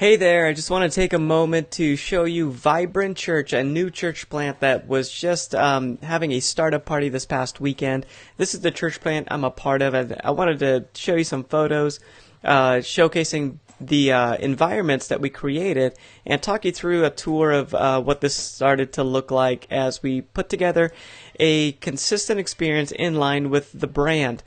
Hey there, I just want to take a moment to show you Vibrant Church, a new church plant that was just having a startup party this past weekend. This is the church plant I'm a part of, and I wanted to show you some photos showcasing the environments that we created and talk you through a tour of what this started to look like as we put together a consistent experience in line with the brand.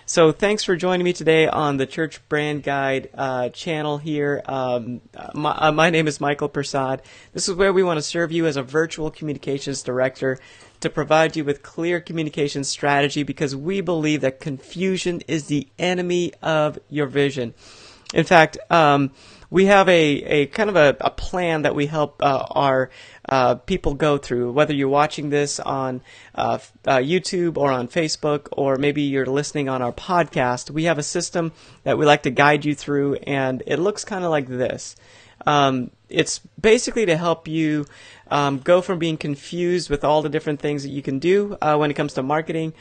So thanks for joining me today on the Church Brand Guide channel here. My name is Michael Prasad. This is where we want to serve you as a virtual communications director to provide you with clear communication strategy, because we believe that confusion is the enemy of your vision. In fact, we have a kind of a plan that we help our people go through, whether you're watching this on YouTube or on Facebook, or maybe you're listening on our podcast. We have a system that we like to guide you through, and it looks kind of like this. It's basically to help you go from being confused with all the different things that you can do when it comes to marketing,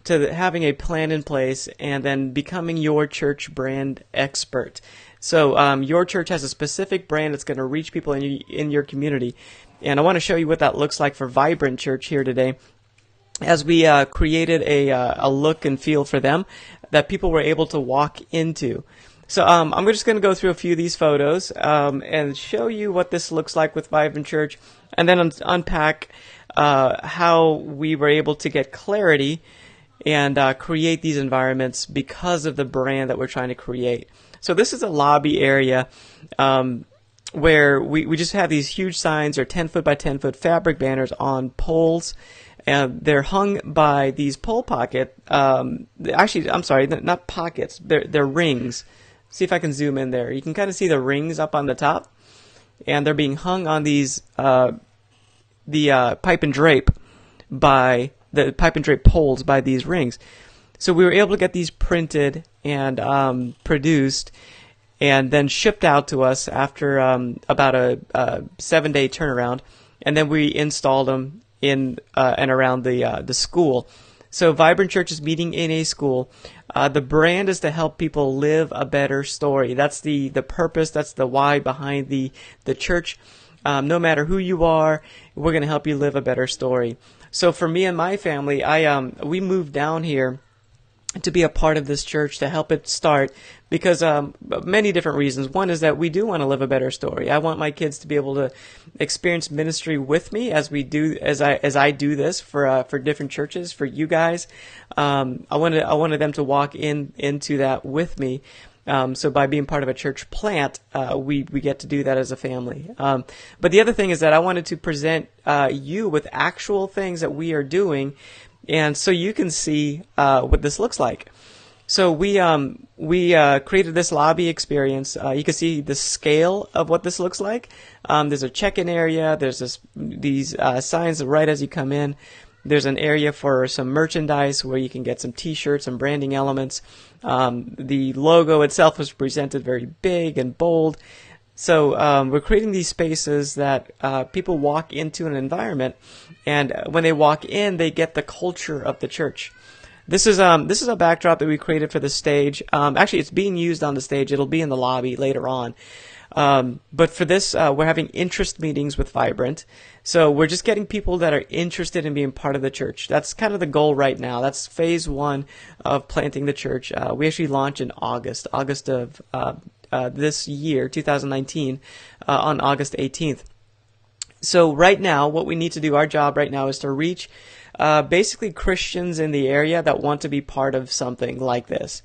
to having a plan in place and then becoming your church brand expert. So your church has a specific brand that's going to reach people in your community. And I want to show you what that looks like for Vibrant Church here today, as we created a look and feel for them that people were able to walk into. So I'm just going to go through a few of these photos and show you what this looks like with Vibrant Church, and then unpack how we were able to get clarity and create these environments because of the brand that we're trying to create. So this is a lobby area where we just have these huge signs, or 10 foot by 10 foot fabric banners on poles, and they're hung by these pole pocket. Actually, I'm sorry, not pockets. They're rings. See if I can zoom in there. You can kind of see the rings up on the top, and they're being hung on these the pipe and drape poles by these rings. So we were able to get these printed and produced and then shipped out to us after about a 7-day turnaround, and then we installed them in and around the school. So Vibrant Church is meeting in a school. The brand is to help people live a better story. That's the purpose. That's the why behind the church. No matter who you are, we're going to help you live a better story. So for me and my family, we moved down here to be a part of this church, to help it start, because many different reasons. One is that we do want to live a better story. I want my kids to be able to experience ministry with me as I do this for different churches, for you guys. I wanted them to walk into that with me. So by being part of a church plant, we get to do that as a family. But the other thing is that I wanted to present you with actual things that we are doing, and so you can see what this looks like. So we created this lobby experience. You can see the scale of what this looks like. There's a check-in area. There's these signs right as you come in. There's an area for some merchandise where you can get some T-shirts and branding elements. The logo itself was presented very big and bold. So we're creating these spaces that people walk into an environment, and when they walk in, they get the culture of the church. This is a backdrop that we created for the stage. Actually, it's being used on the stage. It'll be in the lobby later on. But for this, we're having interest meetings with Vibrant. So we're just getting people that are interested in being part of the church. That's kind of the goal right now. That's phase 1 of planting the church. We actually launch in August of this year, 2019, on August 18th. So right now, what we need to do, our job right now, is to reach basically Christians in the area that want to be part of something like this.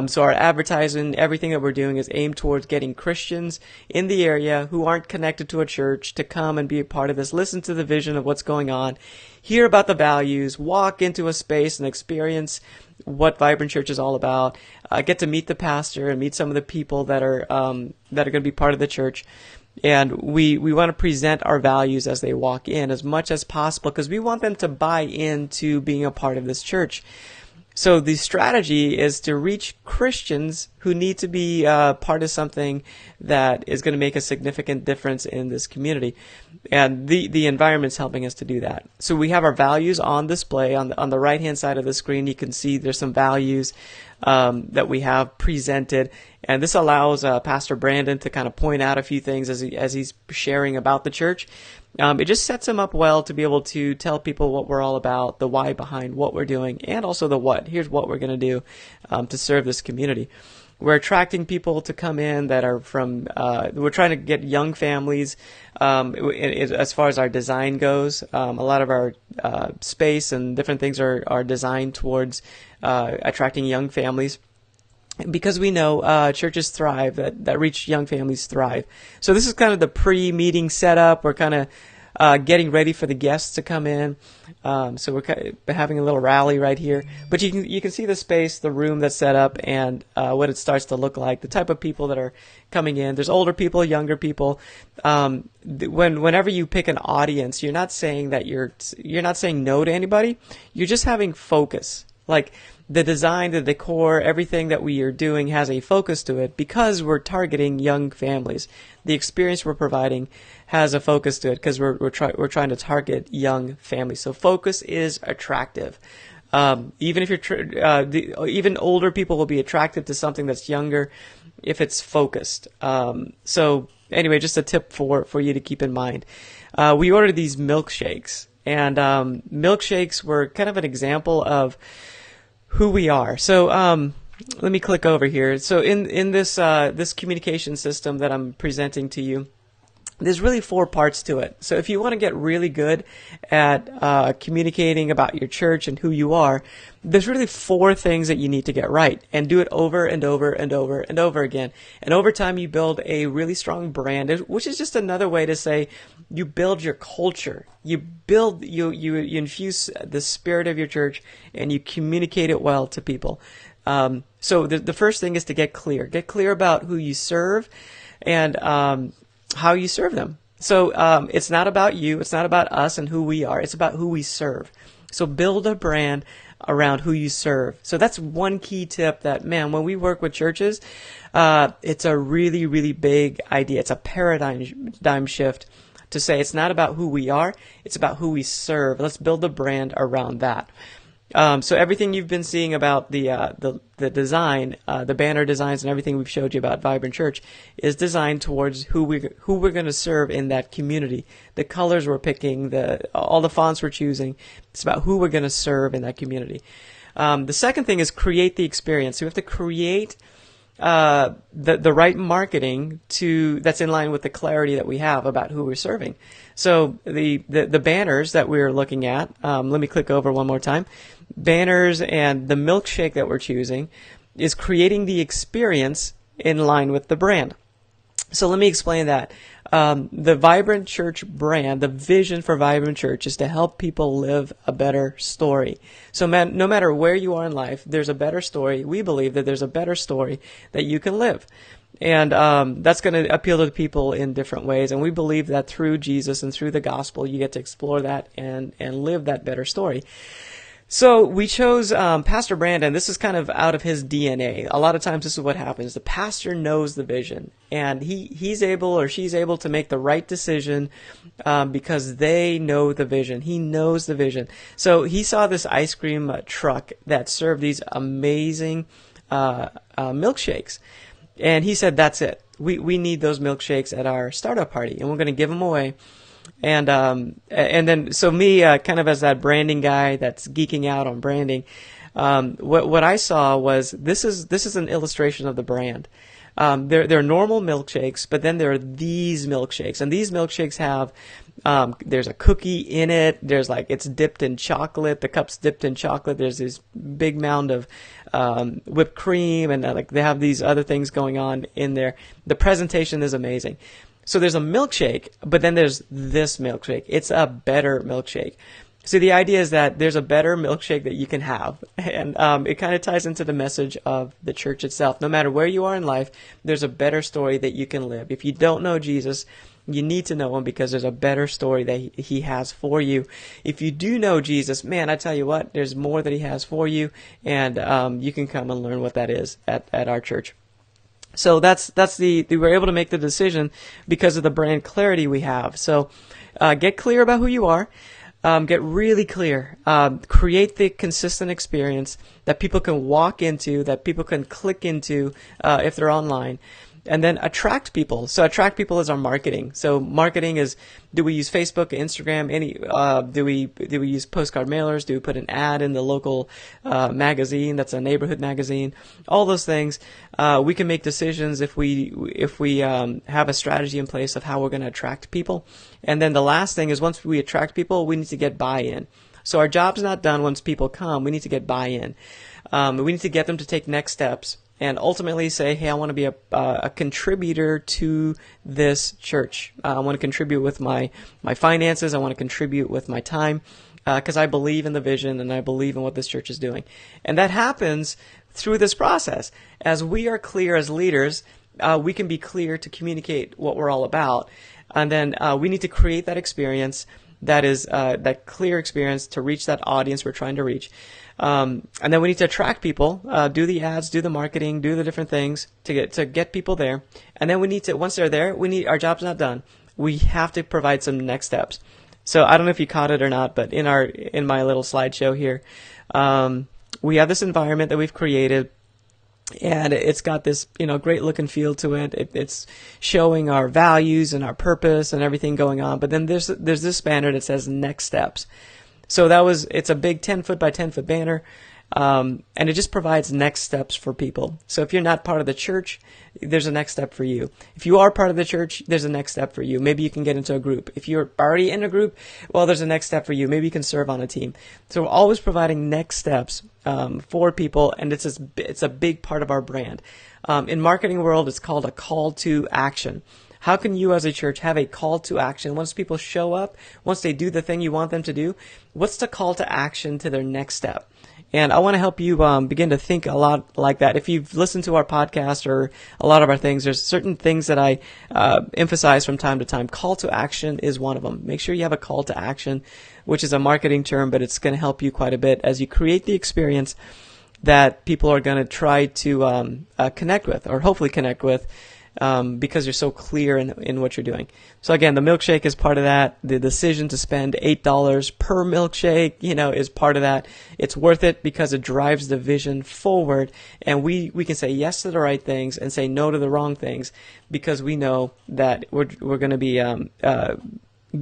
So our advertising, everything that we're doing is aimed towards getting Christians in the area who aren't connected to a church to come and be a part of this, listen to the vision of what's going on, hear about the values, walk into a space and experience what Vibrant Church is all about, get to meet the pastor and meet some of the people that are going to be part of the church. And we want to present our values as they walk in as much as possible, because we want them to buy into being a part of this church. So the strategy is to reach Christians who need to be part of something that is going to make a significant difference in this community. And the environment's helping us to do that. So we have our values on display. On the right-hand side of the screen, you can see there's some values that we have presented. And this allows Pastor Brandon to kind of point out a few things as he's sharing about the church. It just sets him up well to be able to tell people what we're all about, the why behind what we're doing, and also the what. Here's what we're going to do to serve this community. We're attracting people to come in that are from, we're trying to get young families as far as our design goes. A lot of our space and different things are designed towards attracting young families. Because we know churches thrive, that reach young families thrive. So this is kind of the pre-meeting setup. We're kind of getting ready for the guests to come in. So we're kind of having a little rally right here. But you can see the space, the room that's set up, and what it starts to look like, the type of people that are coming in. There's older people, younger people. Whenever you pick an audience, you're not saying that you're not saying no to anybody. You're just having focus. Like, the design, the decor, everything that we are doing has a focus to it because we're targeting young families. The experience we're providing has a focus to it because we're trying to target young families. So focus is attractive. Even if even older people will be attracted to something that's younger if it's focused. So anyway, just a tip for you to keep in mind. We ordered these milkshakes, and milkshakes were kind of an example of who we are. So let me click over here. So in this this communication system that I'm presenting to you, there's really 4 parts to it. So if you want to get really good at communicating about your church and who you are, there's really 4 things that you need to get right, and do it over and over and over and over again. And over time, you build a really strong brand, which is just another way to say you build your culture. You infuse the spirit of your church, and you communicate it well to people. So the first thing is to get clear. Get clear about who you serve and how you serve them. So it's not about you. It's not about us and who we are. It's about who we serve. So build a brand around who you serve. So that's one key tip that, man, when we work with churches, it's a really, really big idea. It's a paradigm shift to say it's not about who we are. It's about who we serve. Let's build a brand around that. So everything you've been seeing about the design, the banner designs and everything we've showed you about Vibrant Church is designed towards who we're going to serve in that community. The colors we're picking, all the fonts we're choosing, it's about who we're going to serve in that community. The second thing is create the experience. So we have to create the right marketing that's in line with the clarity that we have about who we're serving. So the banners that we're looking at, let me click over one more time. Banners and the milkshake that we're choosing is creating the experience in line with the brand. So let me explain that. The Vibrant Church brand, the vision for Vibrant Church is to help people live a better story. So no matter where you are in life, there's a better story. We believe that there's a better story that you can live. And that's going to appeal to people in different ways. And we believe that through Jesus and through the gospel, you get to explore that and live that better story. So we chose Pastor Brandon. This is kind of out of his DNA. A lot of times this is what happens. The pastor knows the vision, and he's able or she's able to make the right decision because they know the vision. He knows the vision. So he saw this ice cream truck that served these amazing milkshakes. And he said, that's it. We need those milkshakes at our startup party, and we're going to give them away. And then, so me, kind of as that branding guy that's geeking out on branding, what I saw was this is an illustration of the brand. They're normal milkshakes, but then there are these milkshakes, and these milkshakes have, there's a cookie in it. There's it's dipped in chocolate. The cup's dipped in chocolate. There's this big mound of, whipped cream, and they have these other things going on in there. The presentation is amazing. So there's a milkshake, but then there's this milkshake. It's a better milkshake. So the idea is that there's a better milkshake that you can have. And it kind of ties into the message of the church itself. No matter where you are in life, there's a better story that you can live. If you don't know Jesus, you need to know him because there's a better story that he has for you. If you do know Jesus, man, I tell you what, there's more that he has for you, and you can come and learn what that is at our church. So we're able to make the decision because of the brand clarity we have. So get clear about who you are. Get really clear. Create the consistent experience that people can walk into, that people can click into if they're online. And then attract people. So attract people is our marketing. So marketing is, do we use Facebook, Instagram? Do we use postcard mailers? Do we put an ad in the local magazine that's a neighborhood magazine? All those things. We can make decisions if we have a strategy in place of how we're going to attract people. And then the last thing is, once we attract people, we need to get buy-in. So our job's not done once people come. We need to get buy-in. We need to get them to take next steps and ultimately say, hey, I want to be a contributor to this church. I want to contribute with my finances. I want to contribute with my time because I believe in the vision and I believe in what this church is doing. And that happens through this process. As we are clear as leaders, we can be clear to communicate what we're all about. And then we need to create that experience that is that clear experience to reach that audience we're trying to reach. And then we need to attract people, do the ads, do the marketing, do the different things to get people there. And then we need to, once they're there, our job's not done. We have to provide some next steps. So I don't know if you caught it or not, but in my little slideshow here, we have this environment that we've created. And it's got this, great look and feel to it. It's showing our values and our purpose and everything going on. But then there's this banner that says next steps. So it's a big 10-foot by 10-foot banner. And it just provides next steps for people. So if you're not part of the church, there's a next step for you. If you are part of the church, there's a next step for you. Maybe you can get into a group. If you're already in a group, well, there's a next step for you. Maybe you can serve on a team. So we're always providing next steps for people, and it's a big part of our brand. In marketing world, it's called a call to action. How can you as a church have a call to action? Once people show up, once they do the thing you want them to do, what's the call to action to their next step? And I want to help you begin to think a lot like that. If you've listened to our podcast or a lot of our things, there's certain things that I emphasize from time to time. Call to action is one of them. Make sure you have a call to action, which is a marketing term, but it's going to help you quite a bit as you create the experience that people are going to try to connect with, or hopefully connect with, because you're so clear in what you're doing. So again, the milkshake is part of that. The decision to spend $8 per milkshake, is part of that. It's worth it because it drives the vision forward, and we can say yes to the right things and say no to the wrong things because we know that we're going to be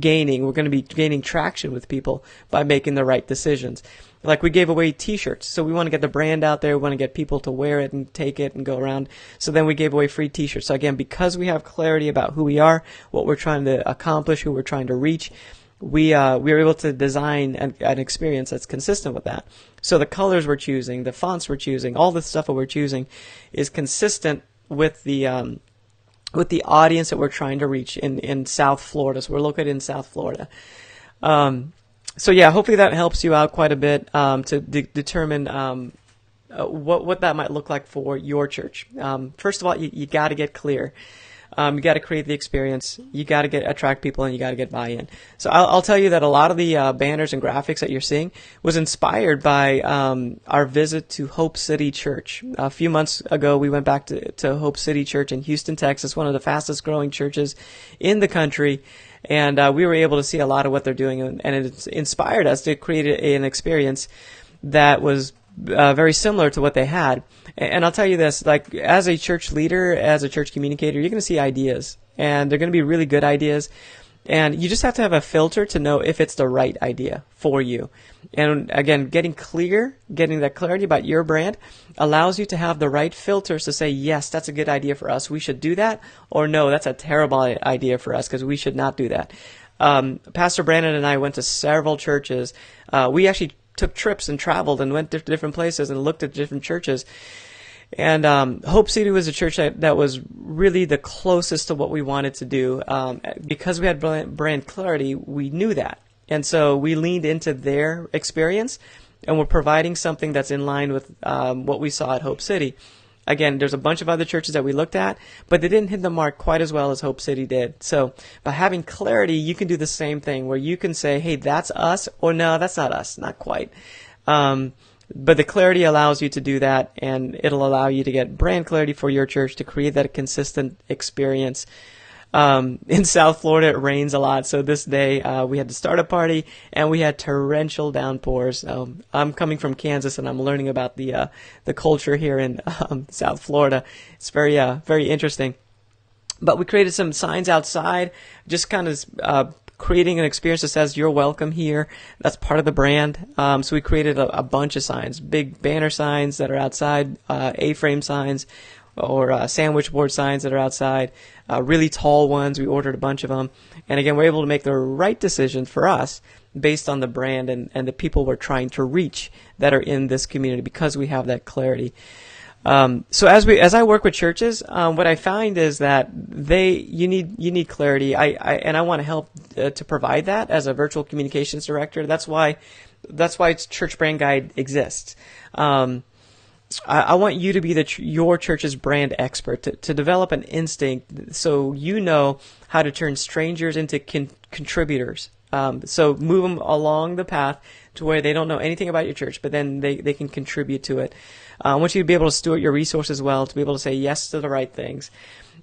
gaining traction with people by making the right decisions. Like we gave away t-shirts, so we want to get the brand out there, we want to get people to wear it and take it and go around. So then we gave away free t-shirts. So again, because we have clarity about who we are, what we're trying to accomplish, who we're trying to reach, we are able to design an experience that's consistent with that. So the colors we're choosing, the fonts we're choosing, all the stuff that we're choosing is consistent with the audience that we're trying to reach in South Florida. So we're located in South Florida. So yeah, hopefully that helps you out quite a bit to determine what that might look like for your church. First of all, you got to get clear. You got to create the experience. You got to attract people, and you got to get buy-in. So I'll tell you that a lot of the banners and graphics that you're seeing was inspired by our visit to Hope City Church. A few months ago, we went back to Hope City Church in Houston, Texas, one of the fastest growing churches in the country. And we were able to see a lot of what they're doing, and it inspired us to create an experience that was very similar to what they had. And I'll tell you this, like as a church leader, as a church communicator, you're going to see ideas, and they're going to be really good ideas. And you just have to have a filter to know if it's the right idea for you. And again, getting that clarity about your brand allows you to have the right filters to say, yes, that's a good idea for us. We should do that. Or no, that's a terrible idea for us because we should not do that. Pastor Brandon and I went to several churches. We actually took trips and traveled and went to different places and looked at different churches. And Hope City was a church that was really the closest to what we wanted to do. Because we had brand clarity, we knew that. And so we leaned into their experience, and we're providing something that's in line with what we saw at Hope City. Again, there's a bunch of other churches that we looked at, but they didn't hit the mark quite as well as Hope City did. So by having clarity, you can do the same thing where you can say, hey, that's us, or no, that's not us, not quite. But the clarity allows you to do that, and it'll allow you to get brand clarity for your church to create that consistent experience. In South Florida, it rains a lot. So this day, we had to start a party and we had torrential downpours. I'm coming from Kansas and I'm learning about the culture here in South Florida. It's very, very interesting. But we created some signs outside, just kind of, creating an experience that says you're welcome here. That's part of the brand. So we created a bunch of signs, big banner signs that are outside, A-frame signs, or sandwich board signs that are outside, really tall ones. We ordered a bunch of them. And again, we're able to make the right decision for us based on the brand and the people we're trying to reach that are in this community because we have that clarity. So as I work with churches, what I find is that you need clarity. I want to help to provide that as a virtual communications director. That's why Church Brand Guide exists. I want you to be your church's brand expert, to develop an instinct so you know how to turn strangers into contributors. So move them along the path to where they don't know anything about your church, but then they can contribute to it. I want you to be able to steward your resources well, to be able to say yes to the right things.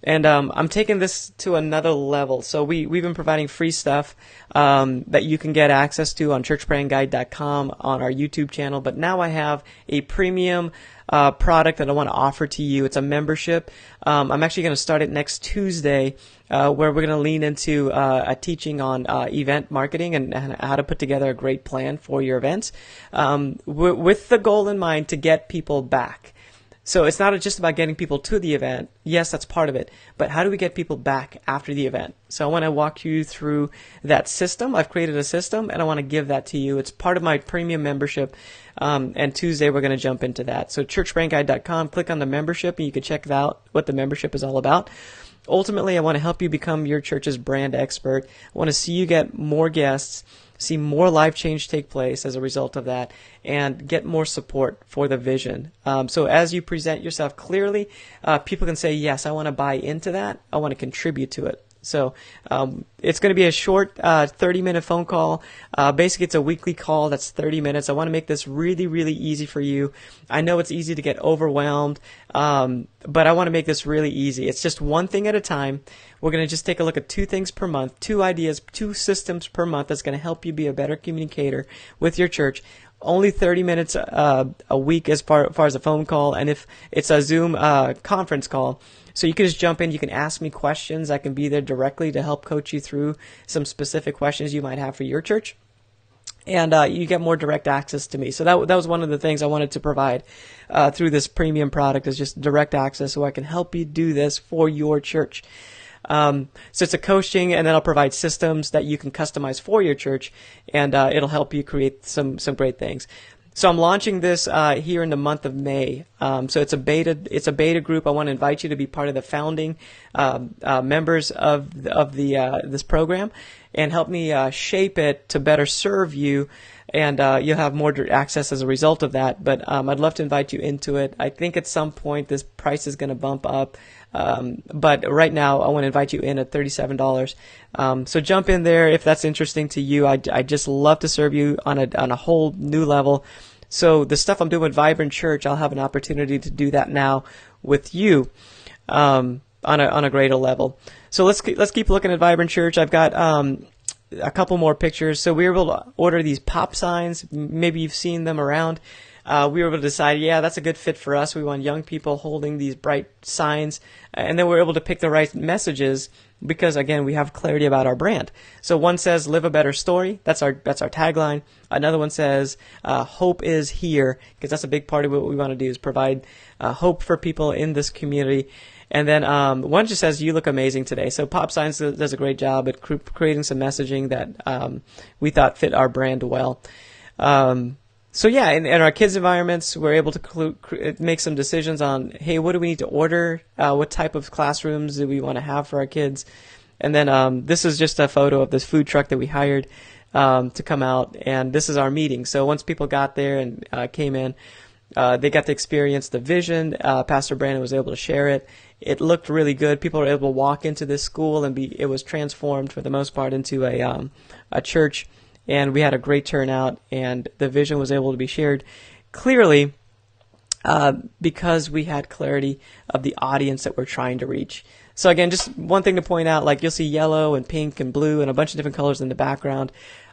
And I'm taking this to another level. So we've been providing free stuff that you can get access to on churchbrandguide.com, on our YouTube channel. But now I have a premium product that I want to offer to you. It's a membership. I'm actually going to start it next Tuesday, where we're going to lean into a teaching on event marketing and how to put together a great plan for your events, with the goal in mind to get people back. So it's not just about getting people to the event. Yes, that's part of it. But how do we get people back after the event? So I want to walk you through that system. I've created a system, and I want to give that to you. It's part of my premium membership. And Tuesday, we're going to jump into that. So churchbrandguide.com, click on the membership, and you can check out what the membership is all about. Ultimately, I want to help you become your church's brand expert. I want to see you get more guests, see more life change take place as a result of that, and get more support for the vision. So as you present yourself clearly, people can say, yes, I want to buy into that. I want to contribute to it. So it's going to be a short 30-minute phone call. Basically, it's a weekly call that's 30 minutes. I want to make this really, really easy for you. I know it's easy to get overwhelmed, but I want to make this really easy. It's just one thing at a time. We're going to just take a look at 2 things per month, 2 ideas, 2 systems per month that's going to help you be a better communicator with your church. Only 30 minutes a week as far as a phone call, and if it's a Zoom conference call, so you can just jump in, you can ask me questions. I can be there directly to help coach you through some specific questions you might have for your church. And you get more direct access to me. So that was one of the things I wanted to provide through this premium product, is just direct access so I can help you do this for your church. So it's a coaching, and then I'll provide systems that you can customize for your church, and it'll help you create some great things. So I'm launching this here in the month of May. So it's a beta group. I want to invite you to be part of the founding members of this program, and help me shape it to better serve you. And you'll have more access as a result of that. But I'd love to invite you into it. I think at some point this price is going to bump up. But right now I want to invite you in at $37. So jump in there if that's interesting to you. I just love to serve you on a whole new level. So the stuff I'm doing with Vibrant Church, I'll have an opportunity to do that now with you on a greater level. So let's keep looking at Vibrant Church. I've got a couple more pictures. So we were able to order these pop signs. Maybe you've seen them around. We were able to decide, yeah, that's a good fit for us. We want young people holding these bright signs. And then we're able to pick the right messages because, again, we have clarity about our brand. So one says, live a better story. That's our tagline. Another one says, hope is here, because that's a big part of what we want to do, is provide hope for people in this community. And then one just says, you look amazing today. So Pop Signs does a great job at creating some messaging that we thought fit our brand well. So yeah, in our kids' environments, we're able to make some decisions on, hey, what do we need to order? What type of classrooms do we want to have for our kids? And then this is just a photo of this food truck that we hired. to come out, and this is our meeting. So once people got there and came in, they got to experience the vision. Pastor Brandon was able to share it. It looked really good. People were able to walk into this school and it was transformed for the most part into a church, and we had a great turnout, and the vision was able to be shared clearly because we had clarity of the audience that we're trying to reach. So again, just one thing to point out, like you'll see yellow and pink and blue and a bunch of different colors in the background.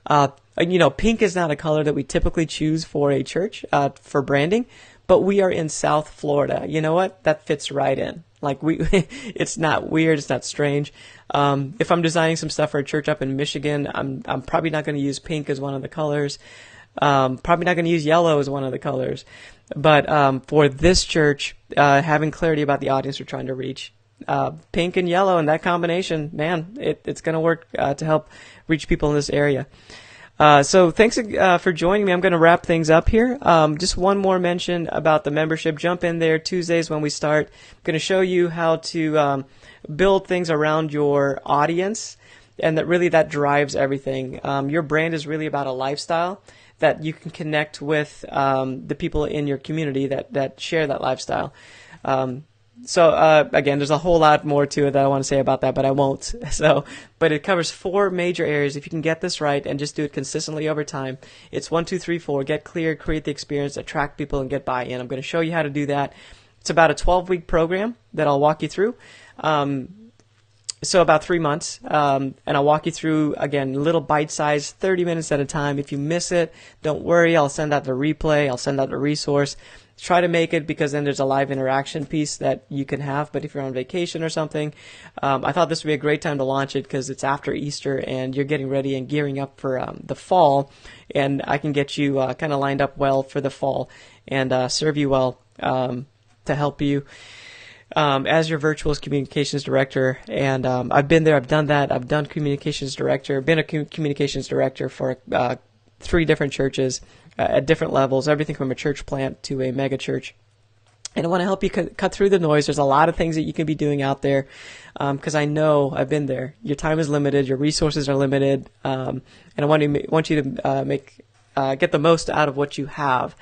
Pink is not a color that we typically choose for a church for branding, but we are in South Florida. You know what? That fits right in. Like it's not weird. It's not strange. If I'm designing some stuff for a church up in Michigan, I'm probably not going to use pink as one of the colors. Probably not going to use yellow as one of the colors. But for this church, having clarity about the audience we're trying to reach, pink and yellow and that combination, man, it's going to work to help reach people in this area. So thanks for joining me. I'm going to wrap things up here. Just one more mention about the membership. Jump in there Tuesdays when we start. I'm going to show you how to build things around your audience, and that drives everything. Your brand is really about a lifestyle that you can connect with the people in your community that share that lifestyle. Again, there's a whole lot more to it that I want to say about that, but I won't. But it covers 4 major areas. If you can get this right and just do it consistently over time, it's 1, 2, 3, 4. Get clear, create the experience, attract people, and get buy-in. I'm going to show you how to do that. It's about a 12-week program that I'll walk you through. So about 3 months, and I'll walk you through, again, little bite-sized, 30 minutes at a time. If you miss it, don't worry. I'll send out the replay. I'll send out the resource. Try to make it, because then there's a live interaction piece that you can have. But if you're on vacation or something, I thought this would be a great time to launch it, because it's after Easter and you're getting ready and gearing up for the fall. And I can get you kind of lined up well for the fall and serve you well to help you as your virtual communications director. And I've been there, I've done that. I've done communications director, been a communications director for 3 different churches at different levels, everything from a church plant to a mega church. And I want to help you cut through the noise. There's a lot of things that you can be doing out there, because I know I've been there. Your time is limited, your resources are limited, and I want you to get the most out of what you have.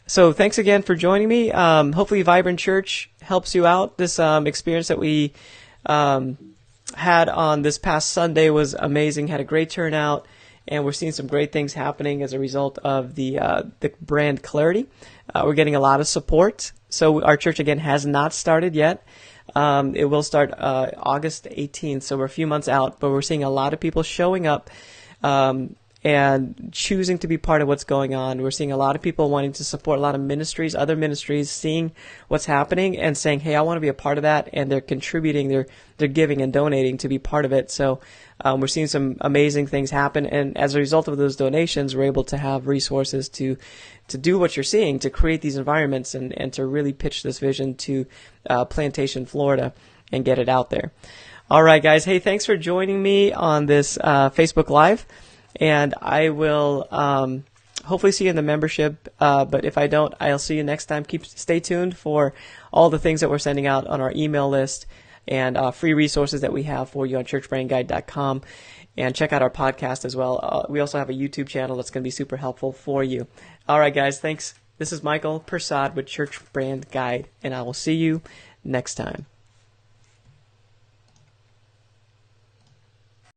So thanks again for joining me. Hopefully Vibrant Church helps you out. This experience that we had on this past Sunday was amazing, had a great turnout. And we're seeing some great things happening as a result of the brand clarity. We're getting a lot of support. So our church, again, has not started yet. It will start August 18th, so we're a few months out. But we're seeing a lot of people showing up and choosing to be part of what's going on. We're seeing a lot of people wanting to support a lot of ministries, other ministries, seeing what's happening and saying, hey, I want to be a part of that. And they're contributing, they're giving and donating to be part of it. So we're seeing some amazing things happen. And as a result of those donations, we're able to have resources to do what you're seeing, to create these environments and to really pitch this vision to Plantation, Florida, and get it out there. All right, guys. Hey, thanks for joining me on this Facebook Live. And I will hopefully see you in the membership. But if I don't, I'll see you next time. Stay tuned for all the things that we're sending out on our email list and free resources that we have for you on churchbrandguide.com. And check out our podcast as well. We also have a YouTube channel that's going to be super helpful for you. All right, guys. Thanks. This is Michael Persad with Church Brand Guide, and I will see you next time.